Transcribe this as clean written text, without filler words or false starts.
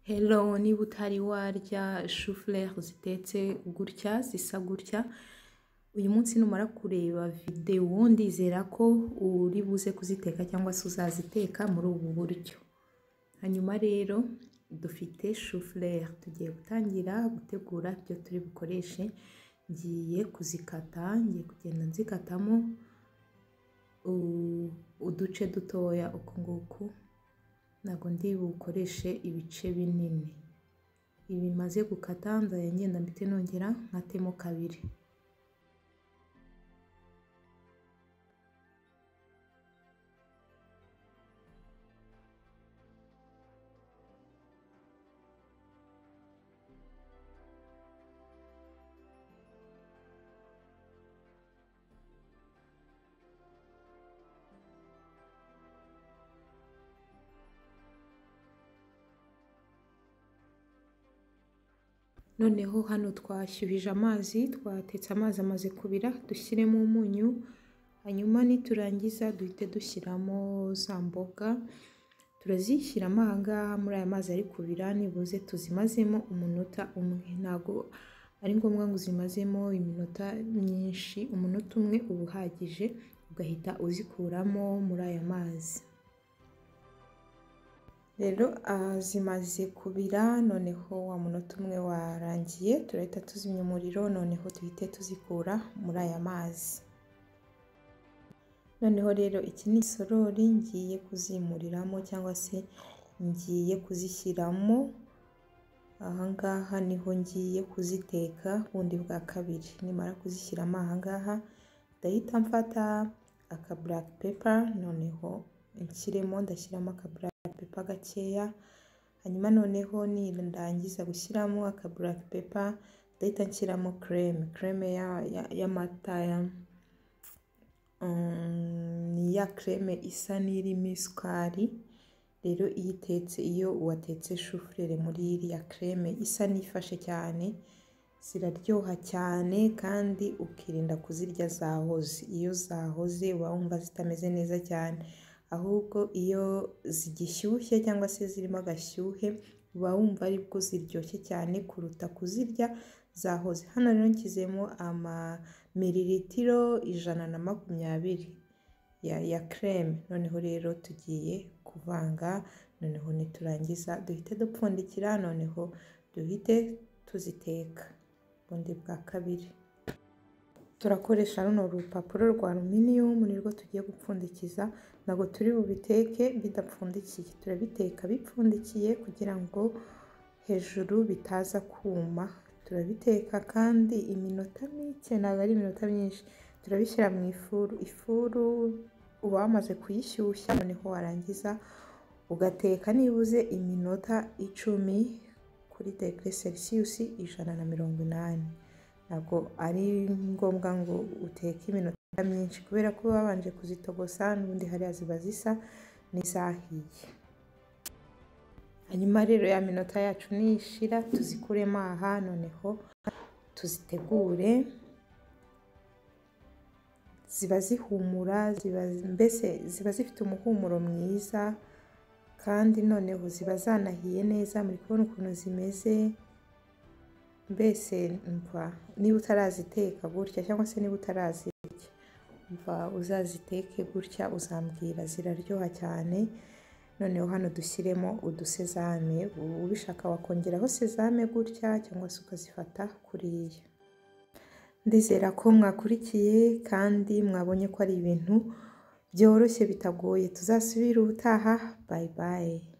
Hello, niba utari warya chou-fleur zitetse gutya zisa gutya, uyu munsi numara kureba video ndizera ko uri buze kuziteka cyangwa se uzaziteka muri ubu buryo. Hanyuma rero dufite chou-fleur, tugiye gutangira gutegura ibyo turi bukoreshe. Ngiye kuzikata, ngiye kugenda nzikatamo uduce dutoya uko nguko. Ntabwo ndi bukoreshe ibice binini. Ibi maze gukata nzajya ngenda mbite nongera nkatemo kabiri. Noneho hano twashyuhije amazi, twatetse amazi amaze kubira, dushyiremo umunyu, hanyuma niturangiza duhite dushyiramo za mboga. Turazishyiramo aha ngaha muri aya mazi ari kubira, nibuze tuzimazemo umunota umwe. Ntabwo ari ngombwa ngo uzimazemo iminota myinshi, umunota umwe uba uhagije, ugahita uzikuramo muri aya mazi. Rero zimaze kubira, noneho wa munota umwe warangiye, turahita tuzimya umuriro, noneho duhite tuzikura muri aya mazi. Noneho rero iki ni isorori ngiye kuzimuriramo cyangwa se ngiye kuzishyiramo. Aha ngaha niho ngiye kuziteka bundi bwa kabiri. Nimara kuzishyiramo aha ngaha ndahita mfata aka black pepper, noneho nshyiremo, ndashyiramo aka black pepper gakeya. Hanyuma noneho nirangiza gushyiramo aka black pepper ndahita nshyiramo creme y'amata, ni ya creme isa n'irimo isukari. Rero iyo watetse chou-fleur muri iriya creme isa n'ifashe cyane, ziraryoha cyane kandi ukirinda kuzirya zahoze. Iyo zahoze uba wumva zitameze neza cyane, ahubwo iyo zigishyushye cyangwa se zirimo agashyuhe uba wumva aribwo ziryoshye cyane kuruta kuzirya zahoze. Hano rero nshyizemo mililitiro 120 ya creme. Noneho rero tugiye kuvanga, noneho niturangiza duhite dupfundikira, noneho duhite tuziteka bundi bwa kabiri. Turakoresha runo rupapuro rwa aluminium nirwo tugiye gupfundikiza. Ntabwo turi bubiteke bidapfundikiye, turabiteka bipfundikiye kugira ngo hejuru bitaza kuma. Turabiteka kandi iminota mike, ntabwo ari iminota myinshi. Turabishyira mu ifuru uba wamaze kuyishyushya, noneho warangiza ugateka nibuze iminota 10 kuri degree Celsius 180. Ntabwo ari ngombwa ngo uteke iminota myinshi kubera ko babanje kuzitogosa, n'ubundi hariya ziba zisa n'izahiye. Hanyuma rero ya minota yacu nishira tuzikuremo aha, noneho tuzitegure. Ziba zihumura, ziba zifite umuhumuro mwiza, kandi noneho ziba zanahiye neza. Muri kubona ukuntu zimeze. Mbese niba utaraziteka gutya cyangwa se niba utarazirya, uzaziteke gutya uzambwira, ziraryoha cyane. Noneho hano dushyiremo udusezame, ubishaka wakongeraho sezame gutya cyangwa se ukazifata kuriya. Ndizera ko mwakurikiye kandi mwabonye ko ari ibintu byoroshye bitagoye. Tuzasubira ubutaha. Bye bye.